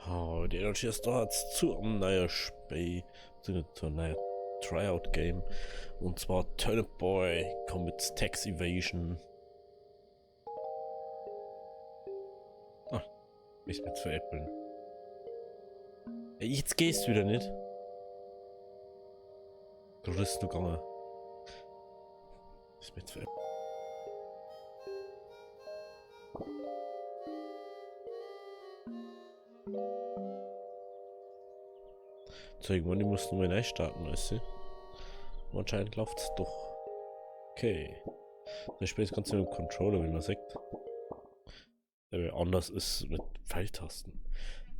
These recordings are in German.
Oh, die Energy Store hat zu einem neuen Spiel, zu einem neuen Tryout-Game. Und zwar Turnip Boy Commits Tax Evasion. Ah, ist mir zu veräppeln. Jetzt gehst du wieder nicht. Du bist du gegangen. Ist mir zu veräppeln. So, irgendwann, ich muss nur neu starten, weißt du? Und anscheinend läuft es doch. Okay. Das Spiel ist ganz mit dem Controller, wie man sagt. Der anders ist mit Pfeiltasten.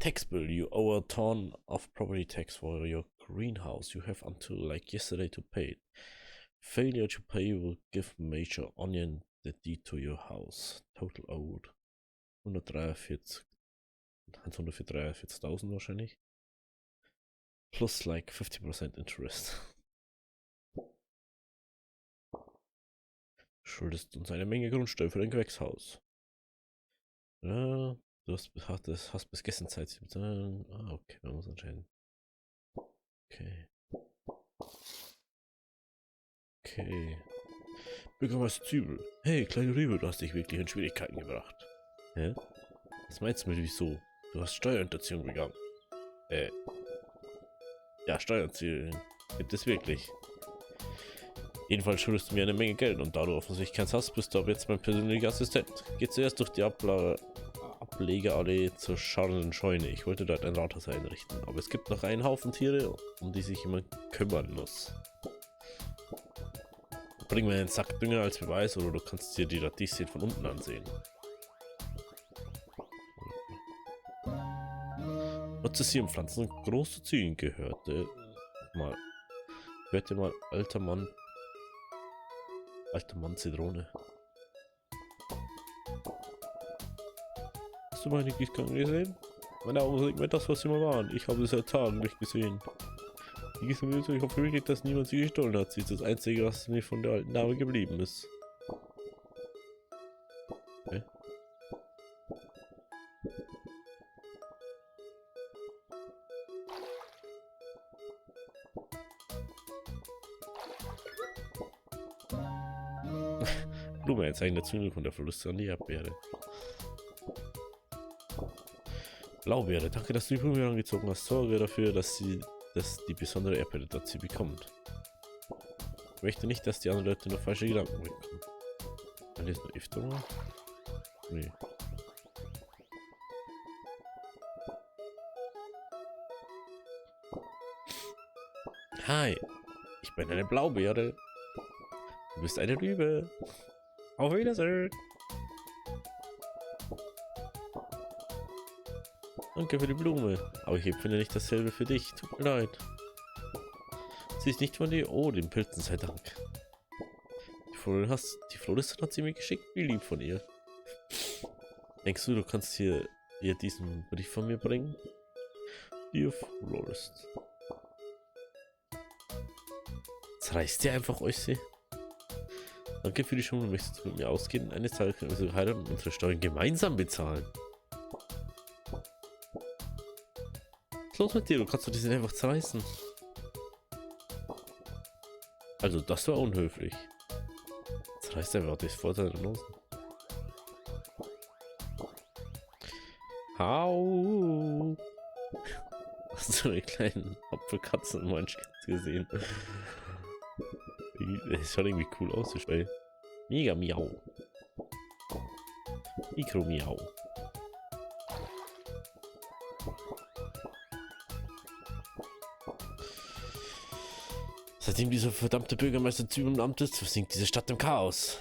Tax bill. You owe a ton of property tax for your greenhouse. You have until like yesterday to pay it. Failure to pay will give Major Onion the deed to your house. Total owed. 143. 143.000 wahrscheinlich. Plus like 50% interest. Schuldest uns eine Menge Grundsteuer für dein Gewächshaus. Ja, hast bis gestern Zeit zu bezahlen. Ah, okay, man muss anscheinend. Okay. Okay. Bürgermeister Zwiebel. Hey, kleine Rübe, du hast dich wirklich in Schwierigkeiten gebracht. Hä? Was meinst du mit wieso? Du hast Steuerhinterziehung begangen. Ja, Steuerhinterziehung gibt es wirklich. Jedenfalls schuldest du mir eine Menge Geld und da du offensichtlich keins hast, bist du ab jetzt mein persönlicher Assistent. Geh zuerst durch die Ablegerallee zur scharrenden Scheune. Ich wollte dort ein Rathaus einrichten, aber es gibt noch einen Haufen Tiere, um die sich jemand kümmern muss. Bring mir einen Sack Dünger als Beweis oder du kannst dir die Radieschen von unten ansehen. Nutze sie, um Pflanzen groß zu ziehen, hörte mal alter Mann Zitrone. Hast du meine Gießkanne gesehen? Meine Augen sind mir das, was sie mal waren. Ich habe sie seit Tagen nicht gesehen. Die Gießkanne, ich hoffe wirklich, dass niemand sie gestohlen hat. Sie ist das Einzige, was mir von der alten Dame geblieben ist. Okay. Blume, jetzt eine Zündung von der Verluste an die Erdbeere. Blaubeere, danke, dass du die Blume angezogen hast. Sorge dafür, dass die besondere Erdbeere dazu bekommt. Ich möchte nicht, dass die anderen Leute noch falsche Gedanken bekommen. Kann das noch öfter mal? Nee. Hi, ich bin eine Blaubeere. Du bist eine Rübe. Auf Wiedersehen. Danke für die Blume. Aber ich empfinde nicht dasselbe für dich. Tut mir leid. Sie ist nicht von dir. Oh, den Pilzen sei Dank. Die Floristin hat sie mir geschickt. Wie lieb von ihr. Denkst du, du kannst ihr diesen Brief von mir bringen? Dear Florist. Zerreißt ihr einfach euch? Danke für die Schule. Möchtest du mit mir ausgehen? Eines Tages können wir sogar heiraten und unsere Steuern gemeinsam bezahlen. Was ist los mit dir? Du kannst doch diesen einfach zerreißen. Also, das war unhöflich. Zerreißt einfach das vor seinen Nosen. Hau! Hast du so einen kleinen Apfelkatzen im Munchkins gesehen? Das schaut irgendwie cool aus, das Spiel. Mega Miau. Mikro Miau. Seitdem dieser verdammte Bürgermeister Zwiebel im Amt ist, versinkt diese Stadt im Chaos.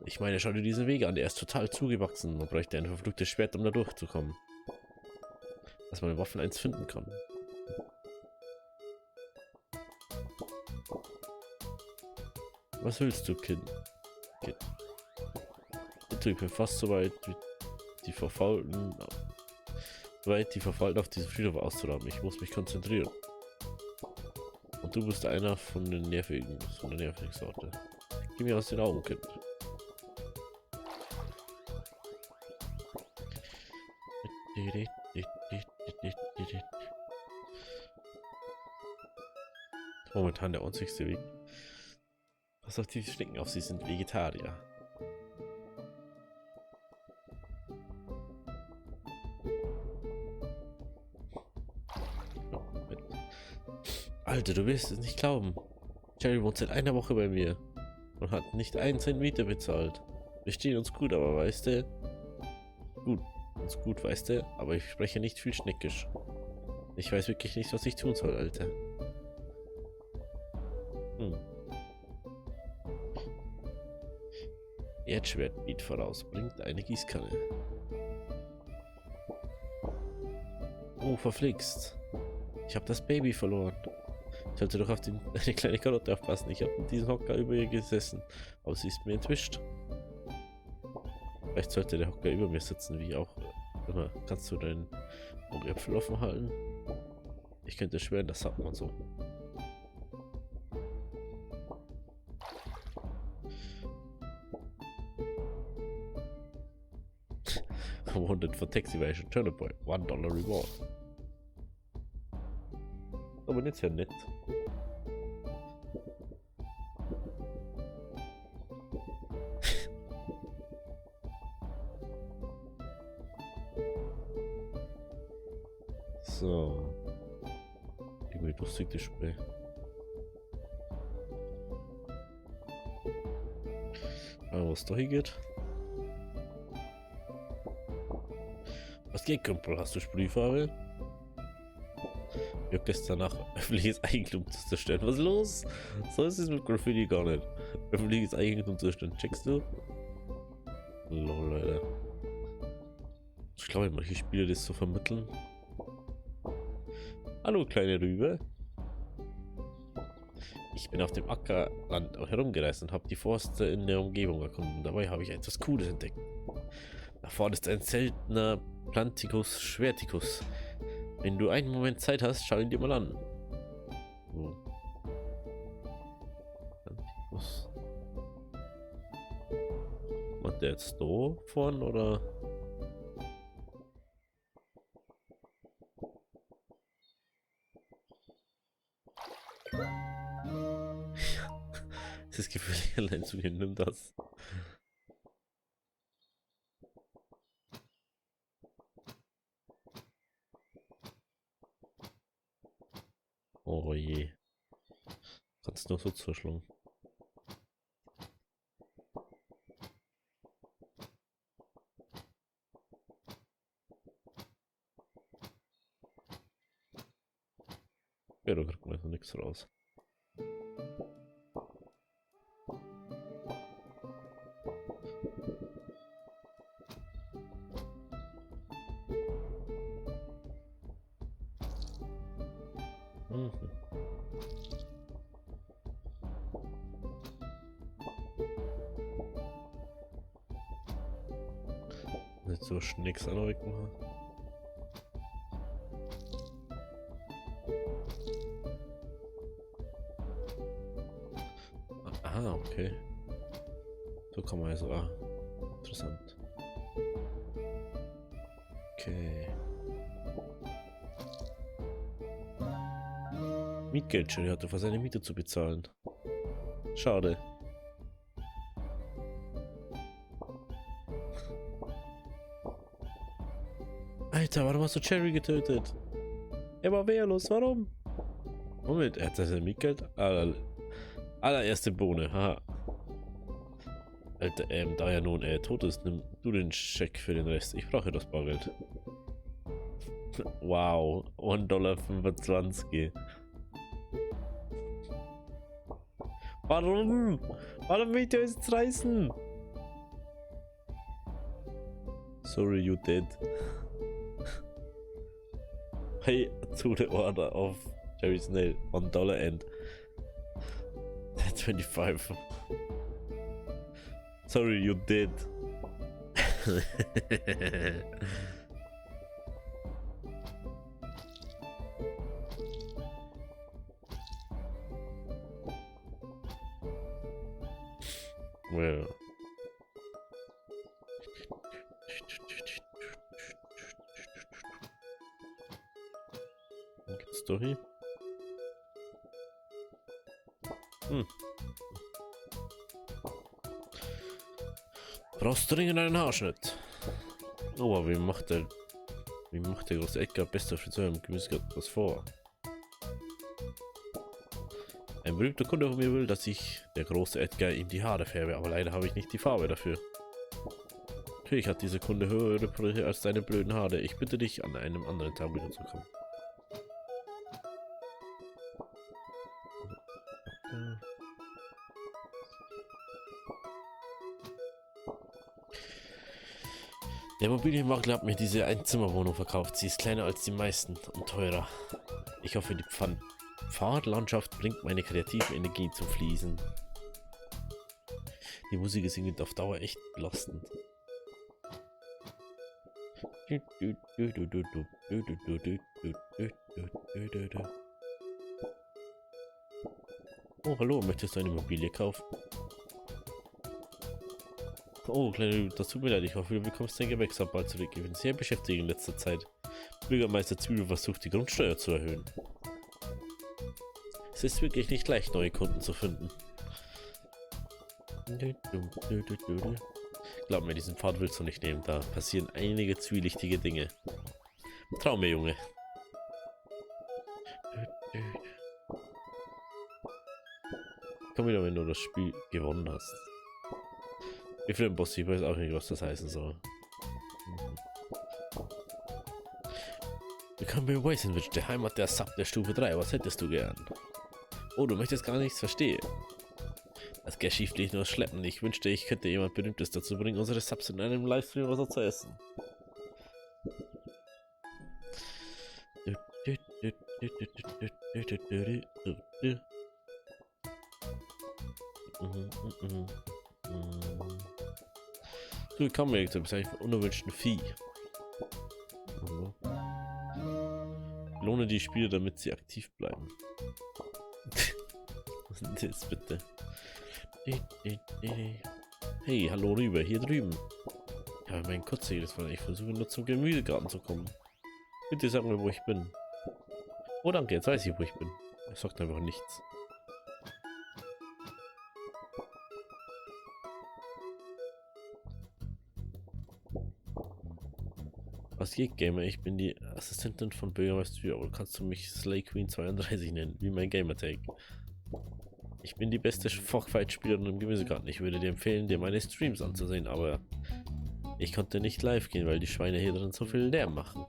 Ich meine, schau dir diesen Weg an, der ist total zugewachsen. Man bräuchte ein verfluchtes Schwert, um da durchzukommen. Dass man in Waffen eins finden kann. Was willst du, Kind? Ich bin fast so weit, die Verfaulten auf diesem Friedhof auszuraben. Ich muss mich konzentrieren. Und du bist einer von der nervigen Sorte. Geh mir aus den Augen, Kind. momentan der einzigste Weg. Pass auf, die Schnecken auf, sie sind Vegetarier. Alter, du wirst es nicht glauben. Jerry wohnt seit einer Woche bei mir und hat nicht einen Cent Miete bezahlt. Wir stehen uns gut, aber weißt du? Uns gut, weißt du? Aber ich spreche nicht viel Schneckisch. Ich weiß wirklich nicht, was ich tun soll, Alter. Erdschwertbeat voraus, bringt eine Gießkanne. Oh, verflixt. Ich habe das Baby verloren. Ich sollte doch auf eine kleine Karotte aufpassen. Ich habe mit diesem Hocker über ihr gesessen. Aber sie ist mir entwischt. Vielleicht sollte der Hocker über mir sitzen, wie auch immer. Kannst du deinen Augäpfel offen halten? Ich könnte schwören, das sagt man so. Awarded for taxi evasion, turn a point, $1 reward. Aber nicht sehr nett. So. Irgendwie lustig das Spiel. Aber was da hier geht? Was geht, Kumpel? Hast du Sprühfarbe? Juckt es danach, öffentliches Eigentum zu zerstören. Was ist los? So ist es mit Graffiti gar nicht. Öffentliches Eigentum zu zerstören. Checkst du? Lol, Alter. Ich glaube, manche Spiele das so vermitteln. Hallo, kleine Rübe. Ich bin auf dem Ackerland herumgereist und habe die Forste in der Umgebung erkunden. Dabei habe ich etwas Cooles entdeckt. Da vorne ist ein seltener Planticus schwerticus. Wenn du einen Moment Zeit hast, schau ihn dir mal an. Oh. Planticus. Macht der jetzt da vorne oder? Es ist gefährlich, allein zu gehen, nimm das. Oh je. Kannst nur so zuschlagen. Ja, da kriegt man also nichts raus. Mhm. Nicht so Schnicks an wegmachen. Aha, okay. So kann man also. Ah, interessant. Okay. Mietgeld schon, er hatte vor seine Miete zu bezahlen. Schade. Alter, warum hast du Cherry getötet? Er war wehrlos, warum? Moment, er hat sein Mietgeld? Allererste Bohne, haha. Alter, da er nun tot ist, nimm du den Scheck für den Rest. Ich brauche das Bargeld. Wow, $1,25. Warum? Warum will ich dir jetzt reißen? Sorry, you dead. Pay to the order of Jerry Snail $1 and 25. Sorry, you did. Well. Story. Hm. Brauchst dringend einen Haarschnitt. Oh, aber wie macht der große Edgar bester Friseur im Gemüsegarten was vor? Ein berühmter Kunde von mir will, dass ich, der große Edgar, ihm die Haare färbe, aber leider habe ich nicht die Farbe dafür. Natürlich hat dieser Kunde höhere Brüche als deine blöden Haare. Ich bitte dich, an einem anderen Tag wiederzukommen. Der Immobilienmakler hat mir diese Einzimmerwohnung verkauft. Sie ist kleiner als die meisten und teurer. Ich hoffe, die Pfadlandschaft bringt meine kreative Energie zum Fließen. Die Musik ist irgendwie auf Dauer echt belastend. Oh, hallo, möchtest du eine Immobilie kaufen? Oh, Kleine, das tut mir leid, ich hoffe, du bekommst dein Gewächshaus bald zurück. Ich bin sehr beschäftigt in letzter Zeit. Bürgermeister Zwiebel versucht, die Grundsteuer zu erhöhen. Es ist wirklich nicht leicht, neue Kunden zu finden. Glaub mir, diesen Pfad willst du nicht nehmen, da passieren einige zwielichtige Dinge. Trau mir, Junge. Komm wieder, wenn du das Spiel gewonnen hast. Ich will den Boss, ich weiß auch nicht, was das heißen soll. Willkommen bei Weisenwitch, der Heimat der Sub der Stufe 3. Was hättest du gern? Oh, du möchtest gar nichts verstehen. Das geht schieflich nur schleppen. Ich wünschte, ich könnte jemand Berühmtes dazu bringen, unsere Subs in einem Livestream was zu essen. Willkommen, du bist eigentlich unerwünschten Vieh. Lohne die Spieler, damit sie aktiv bleiben. Was ist denn das bitte? Hey, hallo rüber, hier drüben. Ja, mein Kotze jedes Mal. Ich versuche nur zum Gemüsegarten zu kommen. Bitte sag mir, wo ich bin. Oh danke, jetzt weiß ich, wo ich bin. Er sagt einfach nichts. Was geht, Gamer? Ich bin die Assistentin von Bürgermeister Zwiebel. Kannst du mich Slay Queen 32 nennen, wie mein Gamertag? Ich bin die beste Fogfight-Spielerin im Gemüsegarten. Ich würde dir empfehlen, dir meine Streams anzusehen, aber ich konnte nicht live gehen, weil die Schweine hier drin so viel Lärm machen.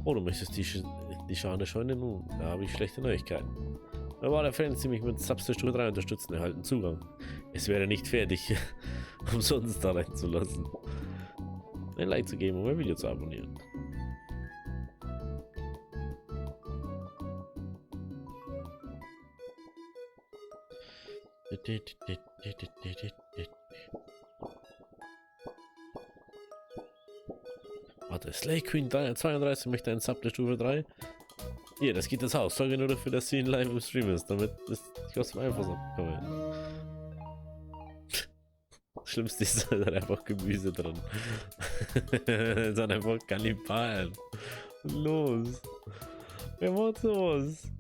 Oh, du möchtest die Schane scheune? Nun, da habe ich schlechte Neuigkeiten. Normale Fans, die mich mit Subs der Stufe 3 unterstützen, erhalten Zugang. Es wäre nicht fair, dich umsonst da reinzulassen. Ein Like zu geben, um mein Video zu abonnieren. Warte, Slay Queen 32 möchte einen Sub der Stufe 3. Hier, das geht ins Haus. Sorge nur dafür, dass sie ihn live im Stream ist, damit ich aus dem Einfall komme. Schlimmste ist halt einfach Gemüse dran. Es sind einfach Kannibalen. Los. Wer macht sowas?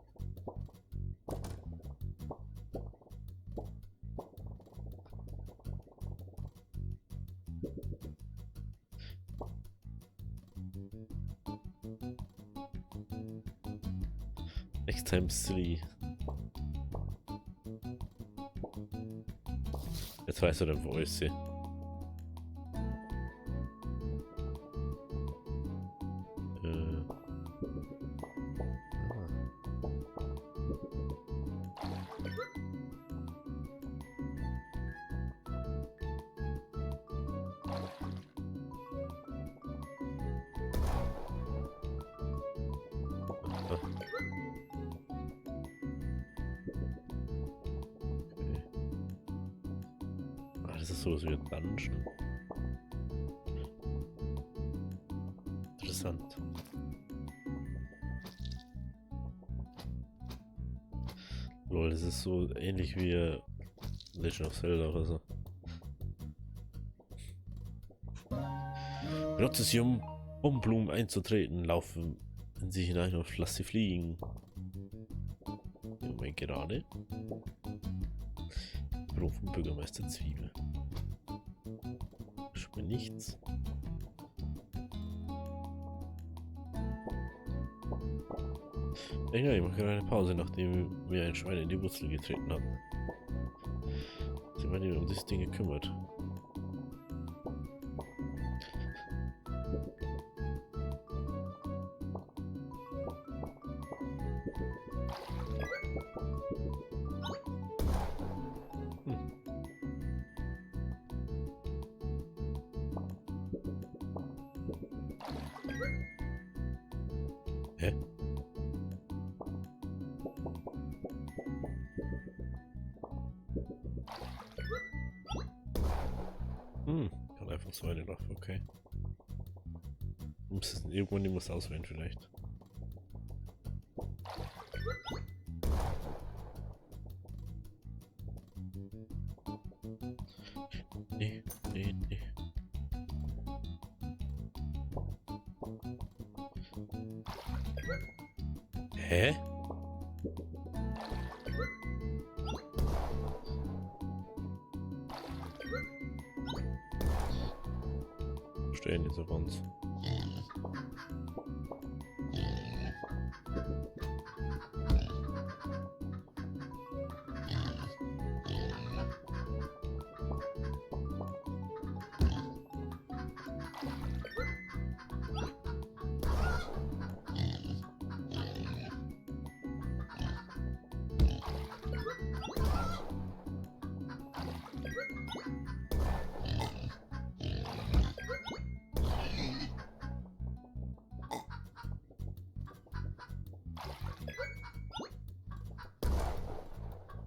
Next time 3. Jetzt weißt du dann, wo ich sie. Das ist sowas wie ein Dungeon. Interessant. Lol, das ist so ähnlich wie Legend of Zelda oder so. Benutze sie, um Blumen einzutreten, laufen in sie hinein und lass sie fliegen. wir gerade. Büro vom Bürgermeister Zwiebel. Schon mal nichts. Egal, ich mache gerade eine Pause, nachdem wir ein Schwein in die Wurzel getreten haben. Sie werden um dieses Ding gekümmert. Hä? Kann einfach so eine Waffe, okay. Irgendwann die muss auswählen vielleicht. Nee. Hä? Stehen die so ganz.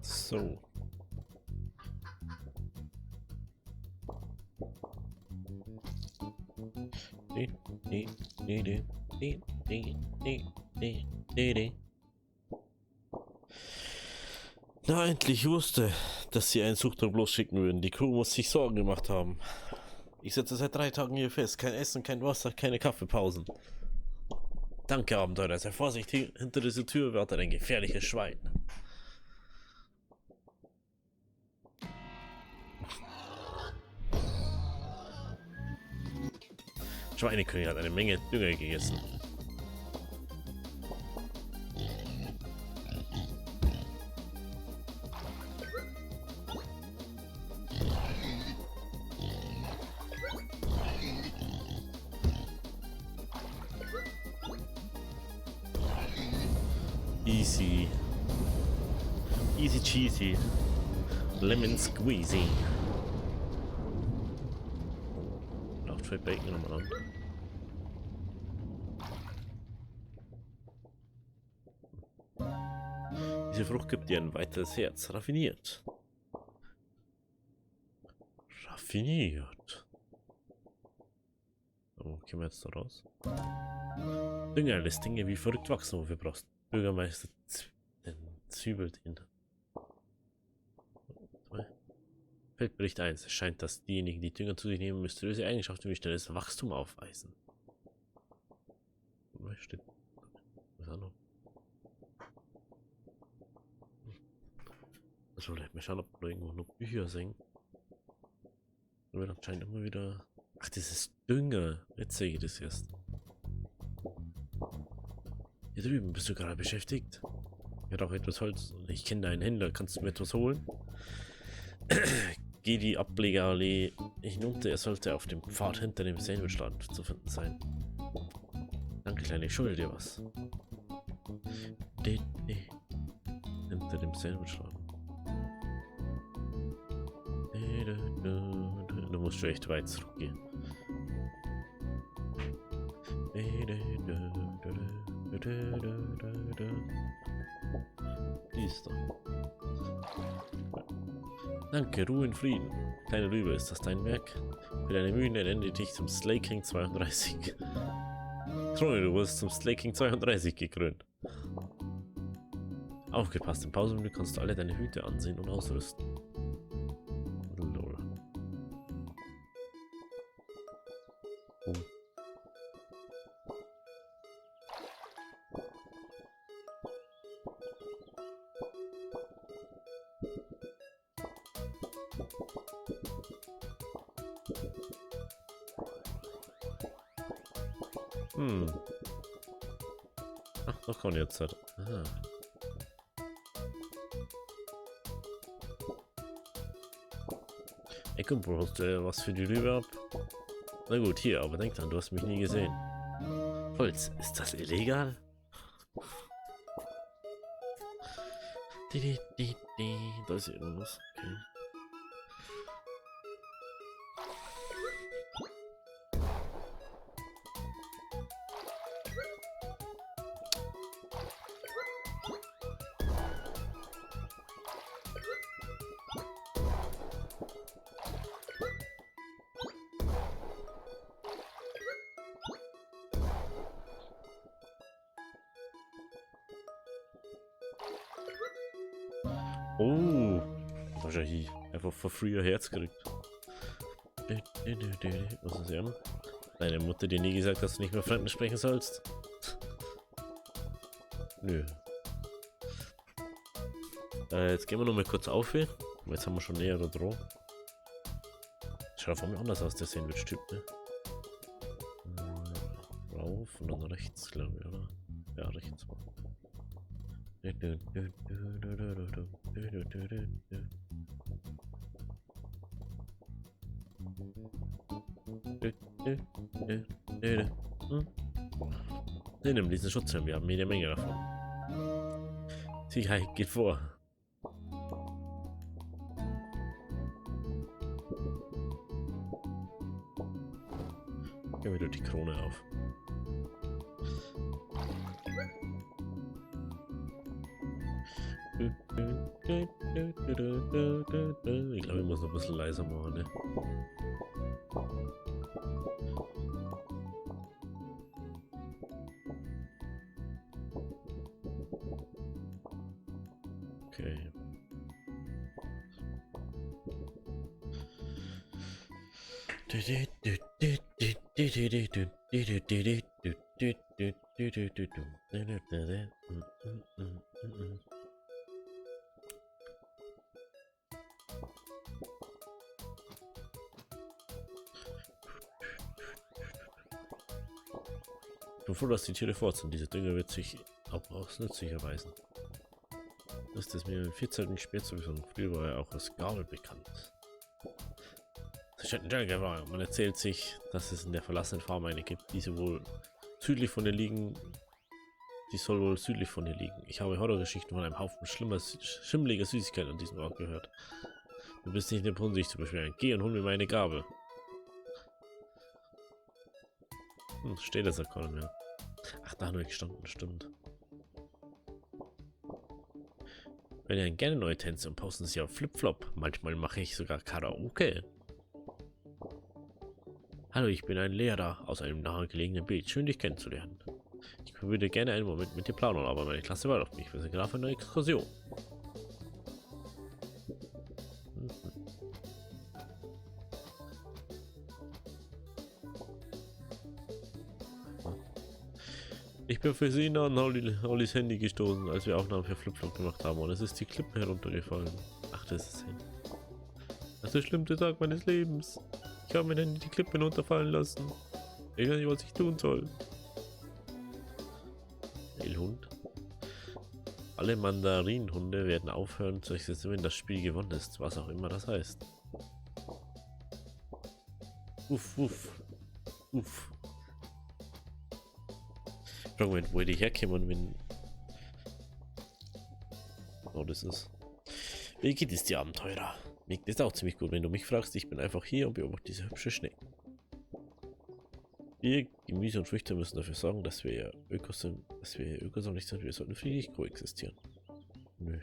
So. Na, endlich wusste, dass sie einen Suchtrupp losschicken würden. Die Crew muss sich Sorgen gemacht haben. Ich sitze seit 3 Tagen hier fest. Kein Essen, kein Wasser, keine Kaffeepausen. Danke, Abenteurer. Sei vorsichtig. Hinter dieser Tür wartet ein gefährliches Schwein. Schweinekönig hat eine Menge Dünger gegessen. Easy. Easy cheesy. Lemon squeezy. Noch 2 Bacon nochmal an. Diese Frucht gibt dir ein weiteres Herz. Raffiniert. Raffiniert. Wo kommen wir jetzt da raus? Dünger lässt Dinge wie verrückt wachsen, wo wir brauchst. Bürgermeister zwiebelt ihn. Feldbericht 1. Es scheint, dass diejenigen, die Dünger zu sich nehmen, mysteriöse Eigenschaften wie schnelles Wachstum aufweisen. Was steht? Was auch noch? Also, vielleicht mal schauen, ob wir irgendwo noch Bücher singen. Da wird anscheinend immer wieder. Ach, das ist Dünger. Jetzt sehe ich das erst. Hier drüben bist du gerade beschäftigt. Ich habe auch etwas Holz. Ich kenne deinen Händler. Kannst du mir etwas holen? Geh die Ablegerallee hinunter. Er sollte auf dem Pfad hinter dem Sandwichladen zu finden sein. Danke, Kleine. Ich schulde dir was. Hinter dem Sandwichladen. Du musst schon echt weit zurückgehen. Die ist da. Danke, Ruhe in Frieden. Kleine Rübe, ist das dein Werk? Für deine Mühen ernenne dich zum Slay King 32. Trone, du wurdest zum Slay King 32 gekrönt. Aufgepasst, im Pausenmenü kannst du alle deine Hüte ansehen und ausrüsten. Lol. Oh. Ach, doch kommt jetzt halt. Aha. Ey, komm, brauchst du was für die Rübe ab? Na gut, hier, aber denk dran, du hast mich nie gesehen. Holz, ist das illegal? Da ist irgendwas. Okay. Oh, was ja hier einfach for free ein Herz gekriegt. Was ist das? Deine Mutter dir nie gesagt, dass du nicht mehr Fremden sprechen sollst? Nö. Jetzt gehen wir noch mal kurz auf. Jetzt haben wir schon näher da dran. Schaut von mir anders aus, der Sandwich-Typ, ne? Rauf und dann rechts, glaube ich, oder? Ja, rechts. Ne, nimm diesen Schutzhelm, wir haben jede Menge davon. Sicherheit geht vor. Gehen wir durch die Krone auf. Ich glaube, ich muss noch ein bisschen leiser machen, ne? Okay. Ich bin froh, dass die Tiere fort sind. Diese Dünger wird sich auch als nützlich erweisen. Ist es mir in 14. Spätsowieso. Früher war er auch als Gabel bekannt. Man erzählt sich, dass es in der verlassenen Farm eine gibt, die wohl südlich von hier liegen. Die soll wohl südlich von hier liegen. Ich habe Horrorgeschichten von einem Haufen schimmeliger Süßigkeiten an diesem Ort gehört. Du bist nicht in der Brunnen, sich zu beschweren. Geh und hol mir meine Gabe. Steht das Akkord, ja. Ach, da haben wir gestanden, stimmt. Wir lernen gerne neue Tänze und posten sie auf Flipflop. Manchmal mache ich sogar Karaoke. Hallo, ich bin ein Lehrer aus einem nahegelegenen Beet. Schön, dich kennenzulernen. Ich würde gerne einen Moment mit dir plaudern, aber meine Klasse war doch nicht. Wir sind gerade auf einer Exkursion. Ich bin für sie nah an Hollys Handy gestoßen, als wir Aufnahmen für Flipflop gemacht haben, und es ist die Klippe heruntergefallen. Ach, das ist hin. Das ist der schlimmste Tag meines Lebens. Ich habe mein Handy die Klippe runterfallen lassen. Ich weiß nicht, was ich tun soll. Hund. Alle Mandarinhunde werden aufhören zu existieren, wenn das Spiel gewonnen ist, was auch immer das heißt. Uff, uff. Uff. Frag mal, wo die herkommen, wenn... Oh, das ist... Wie geht es dir, Abenteurer? Mir geht es auch ziemlich gut, wenn du mich fragst. Ich bin einfach hier und beobachte diese hübsche Schnecken. Wir, Gemüse und Früchte, müssen dafür sorgen, dass wir Ökos sind, nicht sind. Wir sollten friedlich koexistieren. Nö.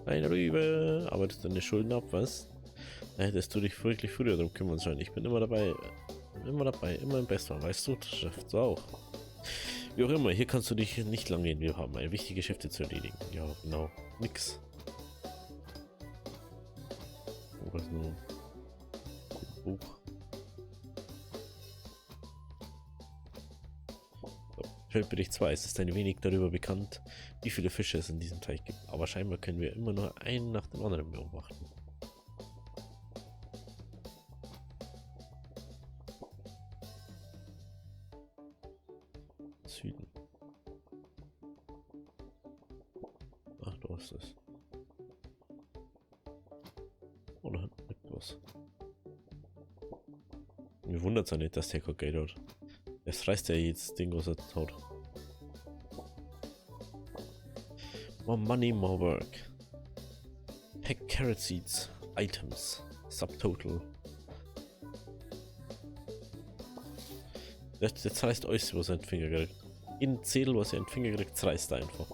Eine Rübe, arbeitest deine Schulden ab, was? Da hättest du dich wirklich früher darum kümmern sollen. Ich bin immer dabei, immer im Bestfall, weißt du? Das schafft du auch. Wie auch immer, hier kannst du dich nicht lange gehen. Wir haben eine wichtige Geschäfte zu erledigen. Ja, genau. Nix. Was nur? Buch. Feldbericht 2. Es ist ein wenig darüber bekannt, wie viele Fische es in diesem Teich gibt. Aber scheinbar können wir immer nur einen nach dem anderen beobachten. Süden. Ach, da ist es. Oh, da hinten liegt was. Mir wundert es ja nicht, dass der kein Geld hat. Es reißt ja jedes Ding, was er haut. More money, more work. Pack carrot seeds. Items. Subtotal. Der zerreißt alles, was er in den Finger kriegt. In Zettel, was er in den Finger kriegt, zerreißt er einfach.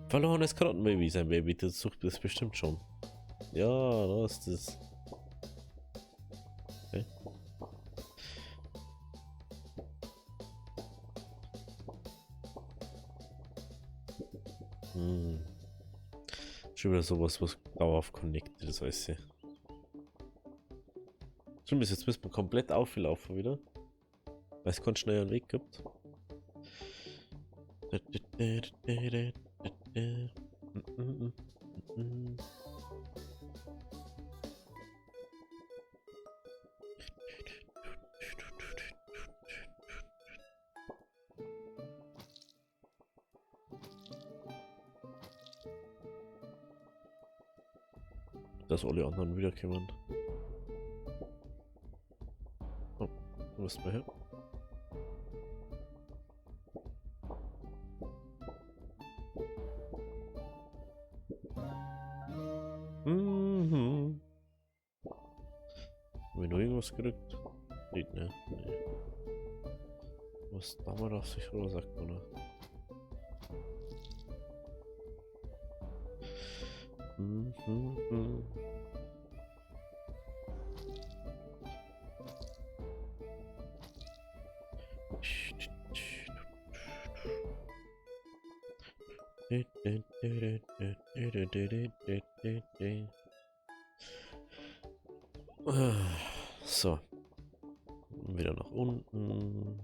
Verlorenes Karottenbaby, sein Baby, das sucht das bestimmt schon. Ja, da ist das. Okay. Schon wieder sowas, was dauerhaft connected ist, weißt du. Stimmt, jetzt müssen wir komplett auflaufen wieder. Weil es keinen schnelleren Weg gibt. Dass alle anderen wiederkommen. Oh, du musst mal her. Haben wir noch irgendwas gekriegt? Nicht, ne? Nee. Was da mal auf sich oder sagt man, ne? So. Wieder nach unten.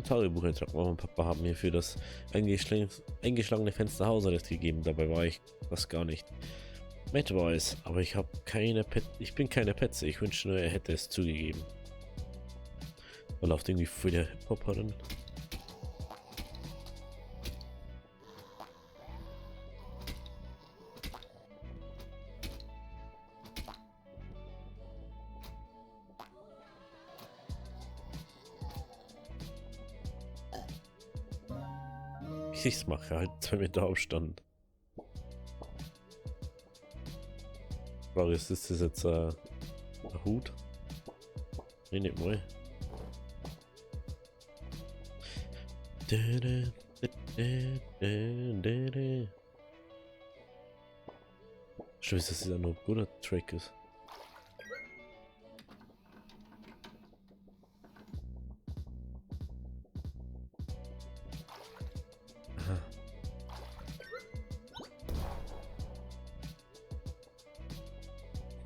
Tagebucheintrag. Mama und Papa haben mir für das eingeschlagene Fenster Hausarrest gegeben. Dabei war ich das gar nicht. Matt war es, aber ich ich bin keine Petze. Ich wünschte nur, er hätte es zugegeben. Da läuft irgendwie voll der Hip-Hop herin. Ich mache halt 2 Meter Abstand. Frage ist das jetzt ein Hut? Nee, nicht mal. Ich weiß, dass das nur ein guter Track ist.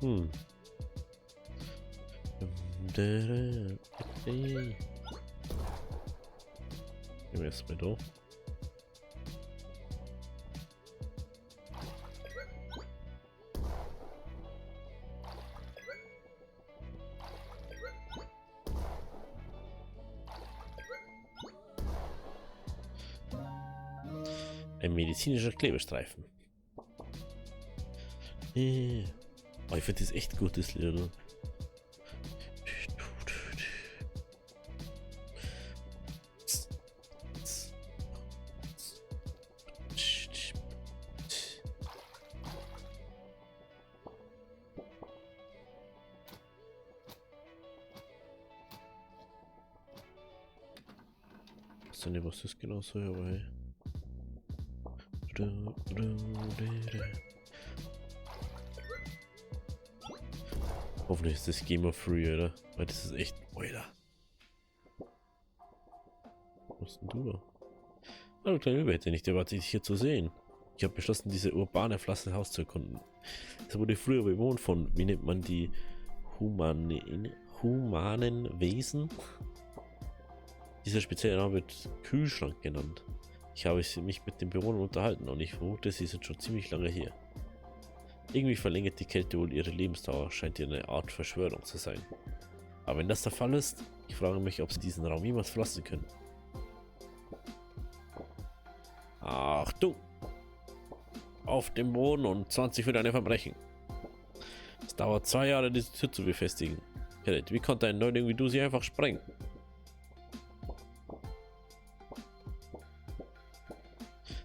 Hm. Gehen wir erstmal da. Ein medizinischer Klebestreifen. Oh, ich finde das echt gut, das Lied, oder? Weiß nicht, was das genau soll, aber hey. Hoffentlich ist das Gamer Free, oder? Weil das ist echt. Alter. Was ist denn du da? Hallo kleine Übel, hätte nicht erwartet, dich hier zu sehen. Ich habe beschlossen, diese urbane Pflanzenhaus zu erkunden. Es wurde früher bewohnt von, wie nennt man die, humanen Wesen? Dieser spezielle Name wird Kühlschrank genannt. Ich habe mich mit den Bewohnern unterhalten und ich vermute, sie sind schon ziemlich lange hier. Irgendwie verlängert die Kälte wohl ihre Lebensdauer, scheint hier eine Art Verschwörung zu sein. Aber wenn das der Fall ist, ich frage mich, ob sie diesen Raum jemals verlassen können. Achtung! Auf dem Boden und 20 für deine Verbrechen. Es dauert 2 Jahre, diese Tür zu befestigen. Gerrit, wie konnte ein Neuling wie du sie einfach sprengen?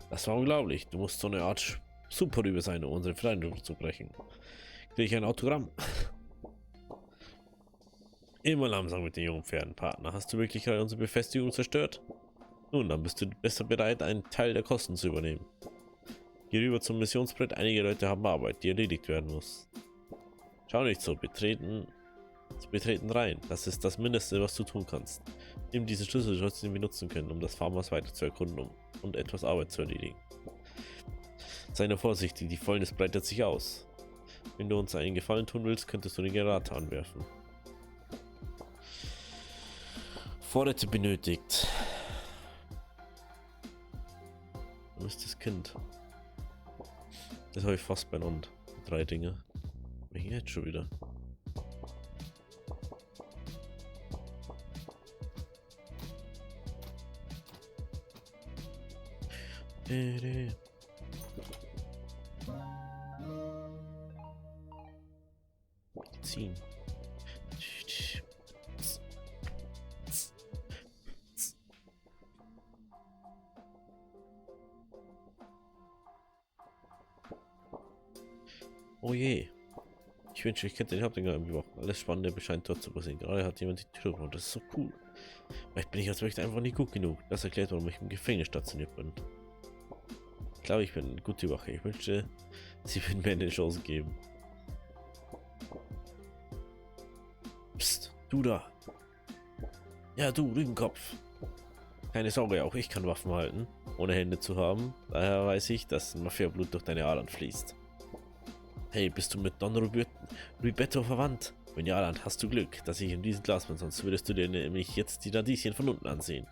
Das war unglaublich. Du musst so eine Art Superübe sein, um unsere Freunde zu brechen. Kriege ich ein Autogramm? Immer langsam mit den jungen Pferden, Partner. Hast du wirklich gerade unsere Befestigung zerstört? Nun, dann bist du besser bereit, einen Teil der Kosten zu übernehmen. Geh rüber zum Missionsbrett. Einige Leute haben Arbeit, die erledigt werden muss. Schau nicht so. Betreten rein. Das ist das Mindeste, was du tun kannst. Nimm diese Schlüssel, sollst du ihn benutzen können, um das Farmhaus weiter zu erkunden und etwas Arbeit zu erledigen. Sei nur vorsichtig, die Fäulnis breitet sich aus. Wenn du uns einen Gefallen tun willst, könntest du den Generator anwerfen. Vorräte benötigt. Wo ist das Kind? Das habe ich fast beieinander. 3 Dinge. Welche jetzt schon wieder? Medizin. Oh je. Ich wünsche, ich könnte den Haupteingang irgendwie machen. Alles Spannende scheint dort zu passieren. Gerade hat jemand die Tür aufgemacht. Das ist so cool. Vielleicht bin ich als Wächter einfach nicht gut genug. Das erklärt, warum ich im Gefängnis stationiert bin. Ich glaube, ich bin eine gute Wache. Ich wünschte, sie würden mir eine Chance geben. Psst, du da. Ja, du, Lügenkopf. Keine Sorge, auch ich kann Waffen halten, ohne Hände zu haben. Daher weiß ich, dass Mafia-Blut durch deine Adern fließt. Hey, bist du mit Don Ribetto verwandt? Wenn ja, dann hast du Glück, dass ich in diesem Glas bin, sonst würdest du dir nämlich jetzt die Radieschen von unten ansehen.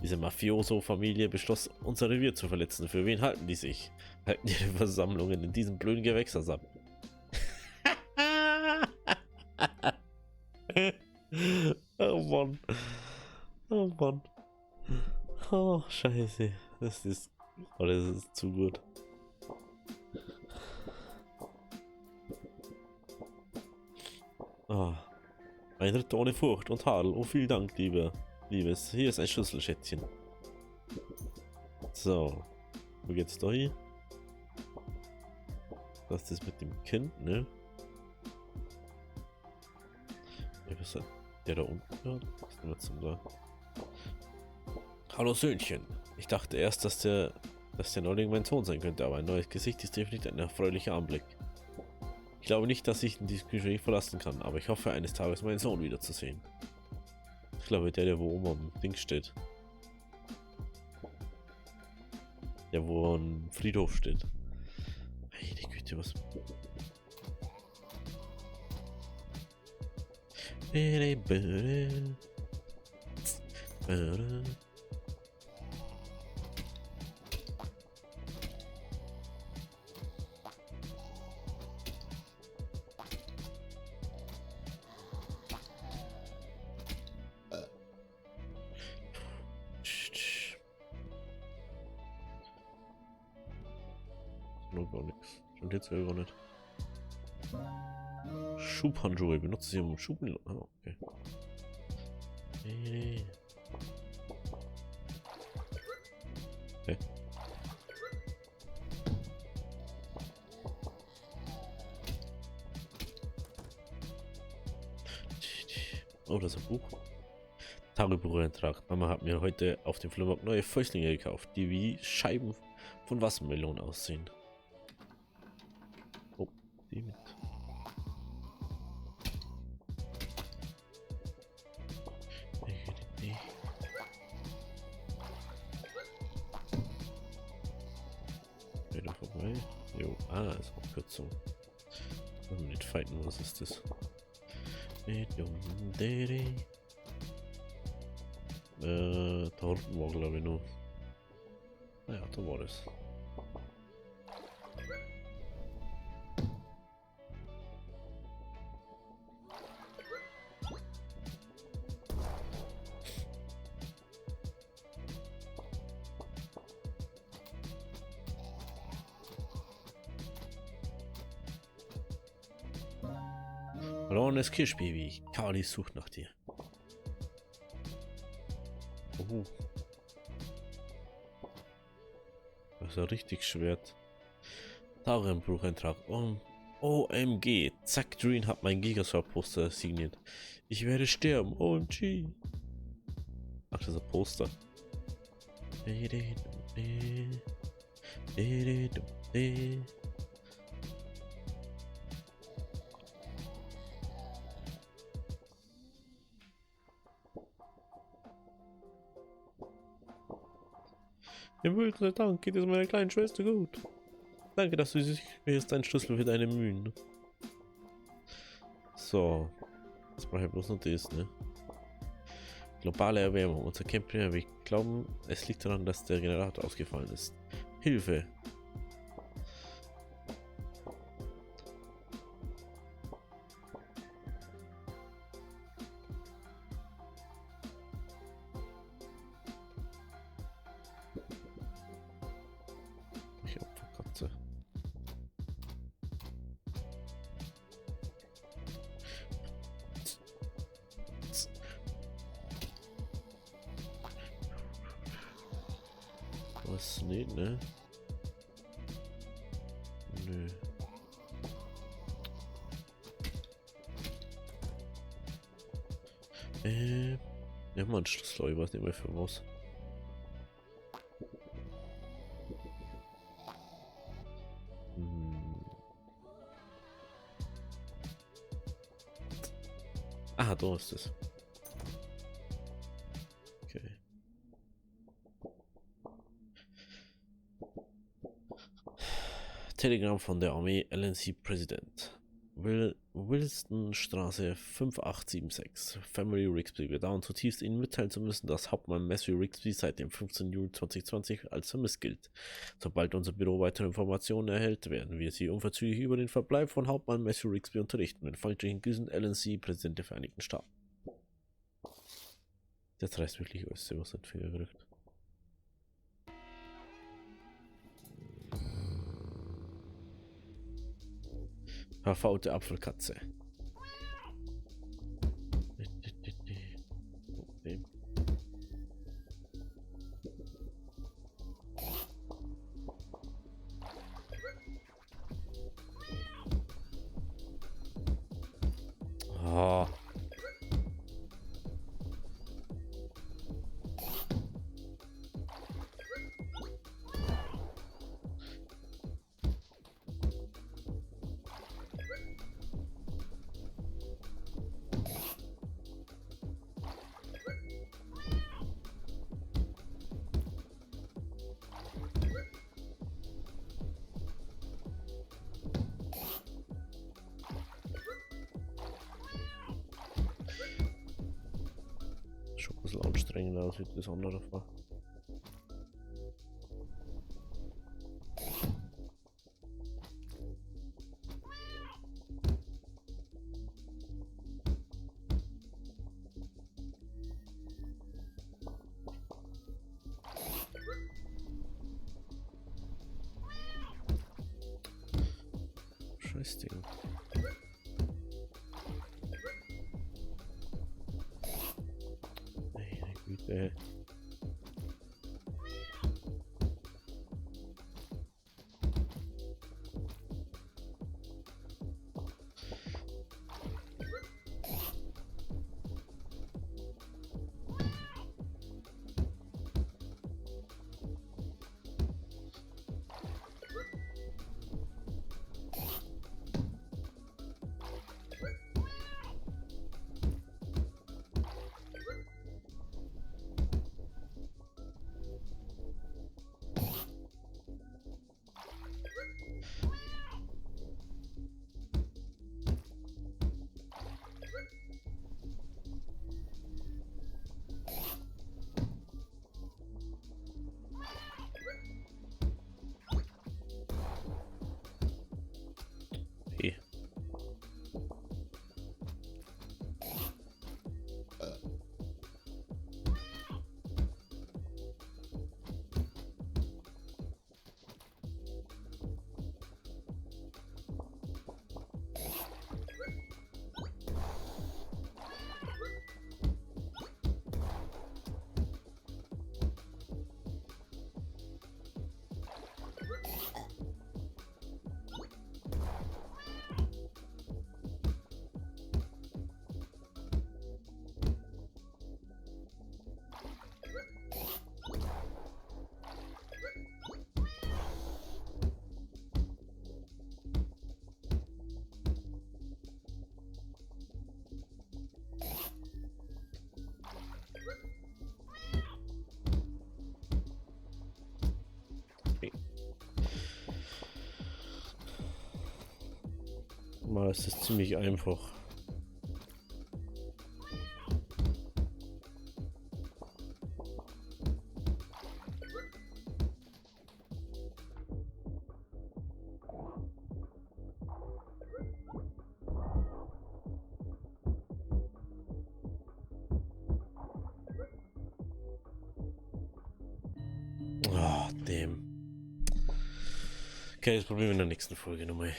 Diese Mafioso-Familie beschloss, unser Revier zu verletzen. Für wen halten die sich? Halten ihre Versammlungen in diesem blöden Gewächshaus ab. Oh Mann. Oh Mann. Oh, scheiße. Das ist zu gut. Ah. Ein Ritter ohne Furcht und Tadel. Oh, vielen Dank, Liebes. Hier ist ein Schlüsselschätzchen. So. Wo geht's da hin? Das ist mit dem Kind, ne? Ja, was hat der da unten? Ja, was ist denn zum da? Hallo Söhnchen. Ich dachte erst, dass der Neuling mein Sohn sein könnte, aber ein neues Gesicht ist definitiv ein erfreulicher Anblick. Ich glaube nicht, dass ich dieses Gespräch verlassen kann, aber ich hoffe eines Tages meinen Sohn wiederzusehen. Ich glaube der wo oben am Ding steht. Der wo am Friedhof steht. Meine Güte, was... Noch gar nichts. Und jetzt gar nicht. Schubhandschuhe. Benutze sie um Schuben. Oh, okay. Nee. Okay. Oh, das ist ein Buch. Tagebucheintrag. Mama hat mir heute auf dem Flohmarkt neue Fäustlinge gekauft, die wie Scheiben von Wassermelonen aussehen. Oh, die mit. Wieder vorbei. Jo, ist Abkürzung. Wollen wir nicht fighten, was ist das? Da unten war glaube ich noch. Naja, da war das. Verlorenes Kirschbaby. Carly sucht nach dir. Oh. Das ist ja richtig schwer. Tagebucheintrag. OMG. Zack Green hat mein Gigasaur-Poster signiert. Ich werde sterben. OMG. Ach, das ist ein Poster. Im Himmels Dank geht es meiner kleinen Schwester gut. Danke, dass du mir jetzt deinen Schlüssel für deine Mühen. So. Jetzt brauche ich bloß noch das, ne? Globale Erwärmung. Unser Camper, wir glauben, es liegt daran, dass der Generator ausgefallen ist. Hilfe! Ich Opferkatze. Was nicht, ne? Nö. Ja, man, Schlüssel, ich weiß nicht mehr für was. Ah, da ist es. Okay. Telegramm von der Armee LNC-Präsident. Wilsonstraße 5876. Family Rigsby. Wir dauern zutiefst Ihnen mitteilen zu müssen, dass Hauptmann Matthew Rigsby seit dem 15. Juli 2020 als vermisst gilt. Sobald unser Büro weitere Informationen erhält, werden wir Sie unverzüglich über den Verbleib von Hauptmann Matthew Rigsby unterrichten. Mit freundlichen Grüßen, LNC, Präsident der Vereinigten Staaten. Das reißt wirklich alles, was in den Finger gerückt. Verfaulte Apfelkatze. Oh. Schon ein bisschen anstrengender als das andere war. Scheiß Ding. Meine Güte. Mal ist es ziemlich einfach. Ah, dem. Okay, das probieren wir in der nächsten Folge nochmal.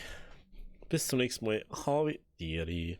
Bis zum nächsten Mal. Habe Diri.